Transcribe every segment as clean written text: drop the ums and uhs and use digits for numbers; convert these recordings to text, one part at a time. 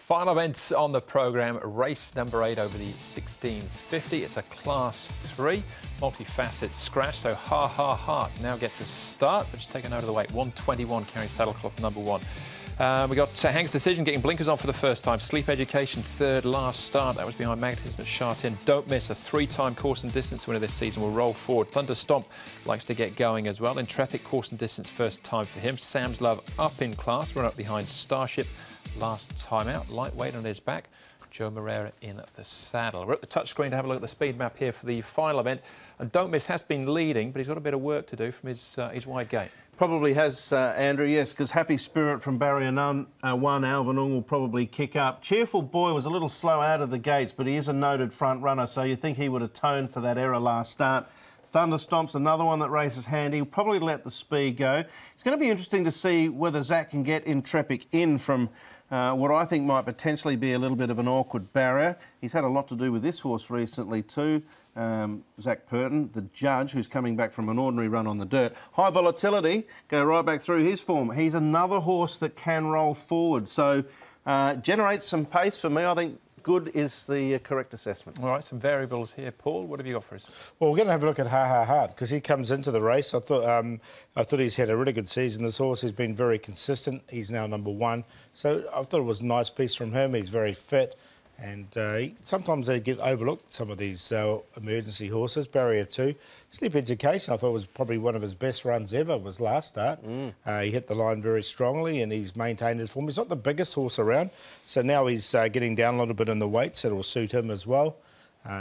Final events on the programme, race number 8 over the 1650. It's a Class 3, multifaceted scratch, so Ha Ha Heart now gets a start, but just take a note of the weight, 121 carrying saddlecloth number 1. We got Hank's Decision getting blinkers on for the first time. Sleep Education, third last start. That was behind Magnetism at Chartin. Don't Miss, a 3-time course and distance winner this season, will roll forward. Thunder Stomp likes to get going as well. Intrepid, course and distance, first time for him. Sam's Love up in class, run up behind Starship. Last time out, lightweight on his back. Joe Moreira in the saddle. We're at the touchscreen to have a look at the speed map here for the final event. And Don't Miss has been leading, but he's got a bit of work to do from his wide gate. Probably has, Andrew, yes, because Happy Spirit from barrier 1, Alvin Ung will probably kick up. Cheerful Boy was a little slow out of the gates, but he is a noted front runner, so you think he would atone for that error last start. Thunderstomp's another one that races handy. He'll probably let the speed go. It's going to be interesting to see whether Zach can get Intrepid in from what I think might potentially be a little bit of an awkward barrier. He's had a lot to do with this horse recently too. Zach Purton, the judge, who's coming back from an ordinary run on the dirt. High Volatility, go right back through his form. He's another horse that can roll forward. So generates some pace for me. I think good is the correct assessment. All right, some variables here. Paul, what have you got for us? Well, we're going to have a look at Ha Ha Heart because he comes into the race. I thought he's had a really good season. This horse has been very consistent. He's now number 1. So I thought it was a nice piece from him. He's very fit. And sometimes they get overlooked, some of these emergency horses. Barrier 2. Sleep Education, I thought was probably one of his best runs ever, was last start. He hit the line very strongly and he's maintained his form. He's not the biggest horse around, so now he's getting down a little bit in the weights. That will suit him as well.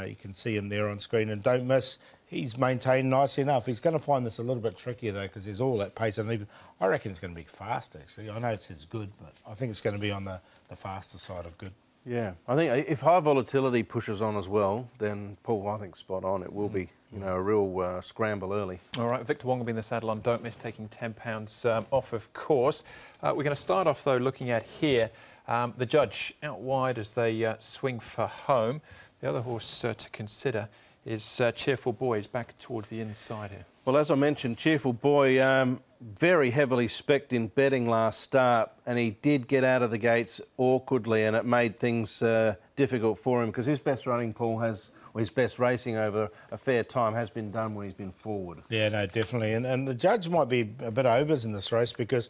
You can see him there on screen. And Don't Miss, he's maintained nice enough. He's going to find this a little bit trickier, though, because there's all that pace. And even I reckon it's going to be fast, actually. I know it says good, but I think it's going to be on the faster side of good. Yeah, I think if High Volatility pushes on as well, then Paul, I think spot on. It will be, a real scramble early. All right, Victor Wong will be in the saddle on Don't Miss, taking £10 off, of course. We're going to start off, though, looking at here. The judge out wide as they swing for home. The other horse to consider is Cheerful Boy. He's back towards the inside here. Well, as I mentioned, Cheerful Boy, very heavily specced in betting last start, and he did get out of the gates awkwardly, and it made things difficult for him because his best running, Paul, or his best racing over a fair time has been done when he's been forward. Yeah, no, definitely. And the judge might be a bit overs in this race because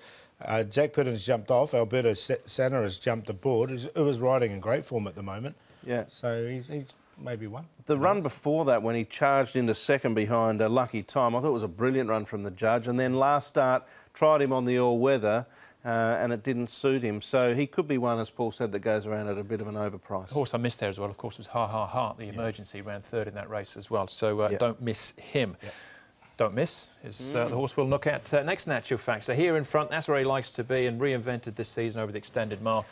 Jack Purton's jumped off, Alberto Sanna has jumped aboard, who was riding in great form at the moment. Yeah. So he's maybe one. The run before that, when he charged into second behind a Lucky Time, I thought it was a brilliant run from the judge. And then last start, tried him on the all-weather, and it didn't suit him. So he could be one, as Paul said, that goes around at a bit of an overprice. The horse I missed there as well, of course, was Ha Ha Heart. The emergency ran third in that race as well. So don't miss him. Don't Miss is the horse we'll look at next in actual fact. So here in front, that's where he likes to be, and reinvented this season over the extended mile.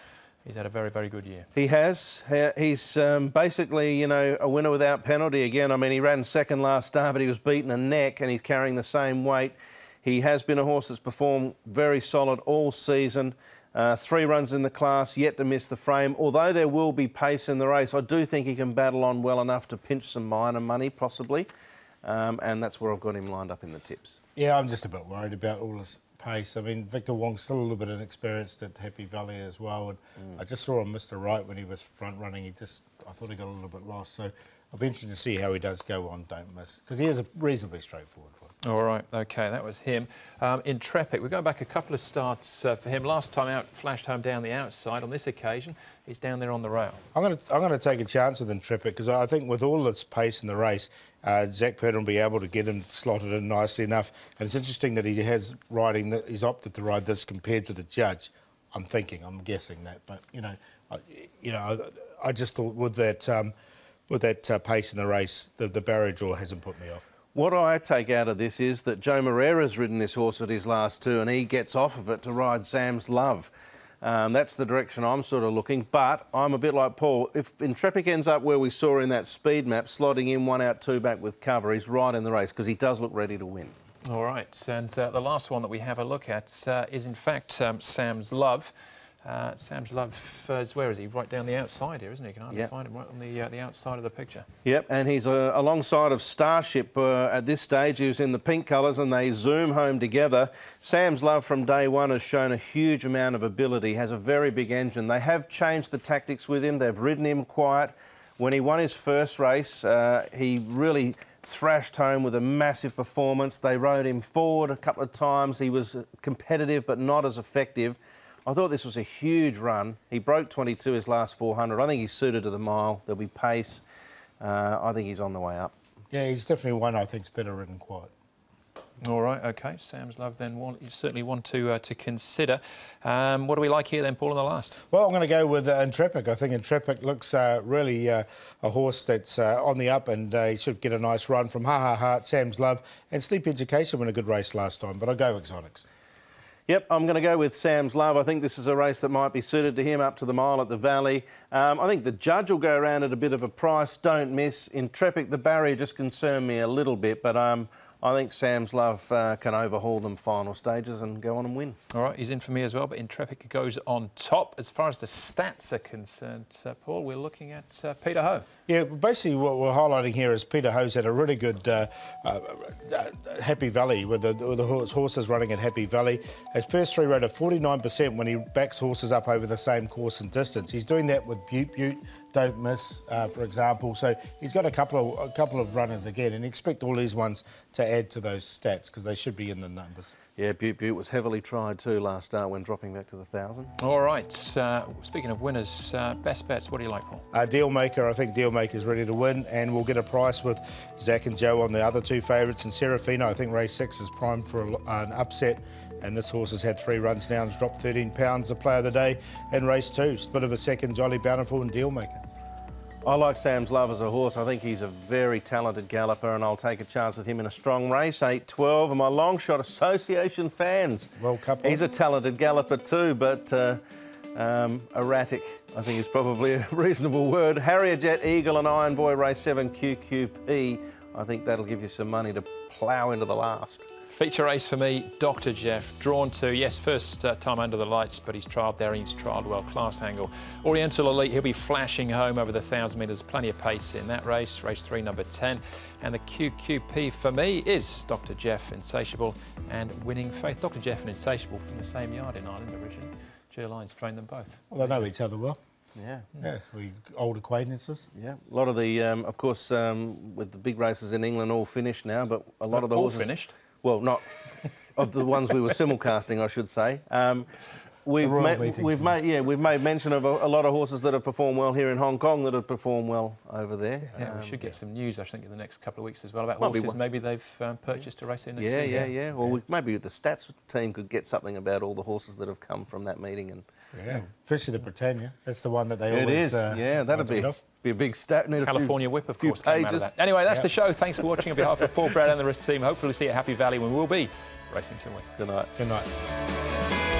He's had a very, very good year. He has. He's basically, a winner without penalty again. I mean, he ran second last start, but he was beaten a neck, and he's carrying the same weight. He has been a horse that's performed very solid all season. 3 runs in the class, yet to miss the frame. Although there will be pace in the race, I do think he can battle on well enough to pinch some minor money, possibly. And that's where I've got him lined up in the tips. Yeah, I'm just a bit worried about all this pace. I mean, Victor Wong's still a little bit inexperienced at Happy Valley as well, and I just saw him miss the right when he was front running. I thought he got a little bit lost. So I'll be interested to see how he does go on Don't Miss, because he is a reasonably straightforward one. All right, OK, that was him. Intrepid, we're going back a couple of starts for him. Last time out, flashed home down the outside. On this occasion, he's down there on the rail. I'm going to take a chance with Intrepid because I think with all this pace in the race, Zach Purton will be able to get him slotted in nicely enough. And it's interesting that he's opted to ride this compared to the judge. I'm guessing that, but I just thought with that pace in the race, the barrier draw hasn't put me off. What I take out of this is that Joe Moreira's ridden this horse at his last 2, and he gets off of it to ride Sam's Love. That's the direction I'm sort of looking, but I'm a bit like Paul. If Intrepid ends up where we saw in that speed map, slotting in 1 out, 2 back with cover, he's right in the race because he does look ready to win. All right, and the last one that we have a look at is in fact Sam's Love. Sam's Love, where is he? Right down the outside here, isn't he? You can hardly find him right on the outside of the picture. Yep, and he's alongside of Starship at this stage. He was in the pink colours and they zoom home together. Sam's Love from day one has shown a huge amount of ability, has a very big engine. They have changed the tactics with him. They've ridden him quiet. When he won his first race, he really thrashed home with a massive performance. They rode him forward a couple of times. He was competitive but not as effective. I thought this was a huge run. He broke 22 his last 400. I think he's suited to the mile. There'll be pace. I think he's on the way up. Yeah, he's definitely one I think's better ridden quiet. All right, OK. Sam's Love then, you certainly want to consider. What do we like here then, Paul, in the last? Well, I'm going to go with Intrepid. I think Intrepid looks really a horse that's on the up, and he should get a nice run from Ha Ha Heart, Sam's Love, and Sleep Education won a good race last time, but I'll go Exotics. Yep, I'm going to go with Sam's Love. I think this is a race that might be suited to him up to the mile at the Valley. I think the judge will go around at a bit of a price. Don't miss. Intrepid, the barrier just concerned me a little bit, but I think Sam's Love can overhaul them final stages and go on and win. All right, he's in for me as well, but Intrepid goes on top. As far as the stats are concerned, Paul, we're looking at Peter Ho. Yeah, basically what we're highlighting here is Peter Ho's had a really good Happy Valley with the horses running at Happy Valley. His first three rate of 49% when he backs horses up over the same course and distance. He's doing that with Butte, Don't Miss, for example. So he's got a couple of runners again, and expect all these ones to add to those stats because they should be in the numbers. Yeah, Butte was heavily tried too last start when dropping back to the 1,000. All right, speaking of winners, best bets, what do you like, Paul? Dealmaker, I think Dealmaker's ready to win, and we'll get a price with Zach and Joe on the other two favourites. And Serafino, I think race 6 is primed for an upset, and this horse has had 3 runs now and has dropped 13 pounds, the player of the day in race 2. Split of a second, Jolly Bountiful and Dealmaker. I like Sam's Love as a horse. I think he's a very talented galloper, and I'll take a chance with him in a strong race. 8-12, and my long shot Association fans. Well coupled. He's a talented galloper too, but erratic, I think is probably a reasonable word. Harrier Jet, Eagle and Iron Boy, race 7 QQP. I think that'll give you some money to plough into the last. Feature race for me, Dr. Jeff, drawn to, yes, first time under the lights, but he's trialled there and he's trialled well. Class angle. Oriental Elite, he'll be flashing home over the 1,000 metres. Plenty of pace in that race. Race 3, number 10. And the QQP for me is Dr. Jeff, Insatiable and Winning Faith. Dr. Jeff and Insatiable from the same yard in Ireland originally. Geo Lyons trained them both. Well, they know each other well. Yeah. We old acquaintances. Yeah, a lot of the, of course, with the big races in England all finished now, but a lot of the horses... All finished? Well, not of the ones we were simulcasting, I should say. We've made mention of a lot of horses that have performed well here in Hong Kong that have performed well over there. Yeah, we should get some news, I think, in the next couple of weeks as well about horses. Maybe they've purchased a race in next season. Yeah. Well, maybe the stats team could get something about all the horses that have come from that meeting. And especially the Britannia. That's the one that they always... It is, that'd be a big stat. California Whip, of course, came out of that. Anyway, that's the show. Thanks for watching on behalf of Paul Brad and the rest of the team. Hopefully we'll see you at Happy Valley when we'll be racing somewhere. Good night. Good night.